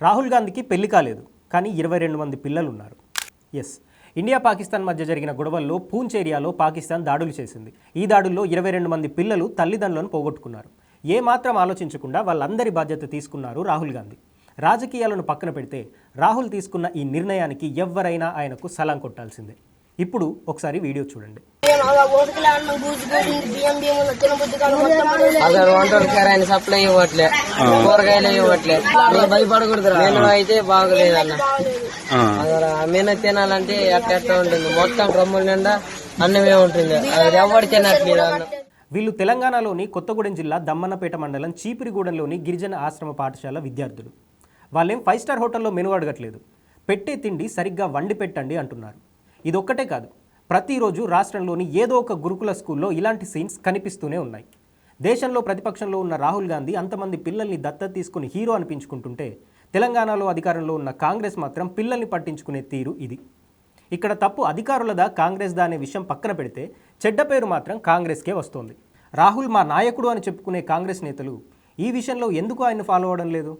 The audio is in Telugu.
రాహుల్ గాంధీకి పెళ్లి కాలేదు, కానీ 22 మంది పిల్లలు ఉన్నారు. ఎస్, ఇండియా పాకిస్తాన్ మధ్య జరిగిన గొడవల్లో పూంచ్ ఏరియాలో పాకిస్తాన్ దాడులు చేసింది. ఈ దాడుల్లో 22 మంది పిల్లలు తల్లిదండ్రులను పోగొట్టుకున్నారు. ఏమాత్రం ఆలోచించకుండా వాళ్ళందరి బాధ్యత తీసుకున్నారు రాహుల్ గాంధీ. రాజకీయాలను పక్కన పెడితే రాహుల్ తీసుకున్న ఈ నిర్ణయానికి ఎవ్వరైనా ఆయనకు సలాం కొట్టాల్సిందే. ఇప్పుడు ఒకసారి వీడియో చూడండి. సప్లై ఇవ్వట్లే, కూరగాయలు ఇవ్వట్లే, భయపడకూడదు. నేను అయితే బాగలేదన్న, అమ్మిన తినాలంటే ఎట్ట ఉంటుంది. మొత్తం డ్రమ్ముల నిండా అన్నమే ఉంటుంది, అది ఎవరు తినట్లేదు అన్న. వీళ్ళు తెలంగాణలోని కొత్తగూడెం జిల్లా దమ్మన్నపేట మండలం చీపిరిగూడెంలోని గిరిజన ఆశ్రమ పాఠశాల విద్యార్థులు. వాళ్ళేం 5 స్టార్ హోటల్లో మెను అడగట్లేదు, పెట్టే తిండి సరిగ్గా వండి పెట్టండి అంటున్నారు. ఇదొక్కటే కాదు, ప్రతిరోజు రాష్ట్రంలోని ఏదో ఒక గురుకుల స్కూల్లో ఇలాంటి సీన్స్ కనిపిస్తూనే ఉన్నాయి. దేశంలో ప్రతిపక్షంలో ఉన్న రాహుల్ గాంధీ అంతమంది పిల్లల్ని దత్తత తీసుకుని హీరో అనిపించుకుంటుంటే, తెలంగాణలో అధికారంలో ఉన్న కాంగ్రెస్ మాత్రం పిల్లల్ని పట్టించుకునే తీరు ఇది. ఇక్కడ తప్పు అధికారులదా కాంగ్రెస్దా అనే విషయం పక్కన పెడితే చెడ్డ పేరు మాత్రం కాంగ్రెస్కే వస్తోంది. రాహుల్ మా నాయకుడు అని చెప్పుకునే కాంగ్రెస్ నేతలు ఈ విషయంలో ఎందుకు ఆయన ఫాలో అవ్వడం లేదు?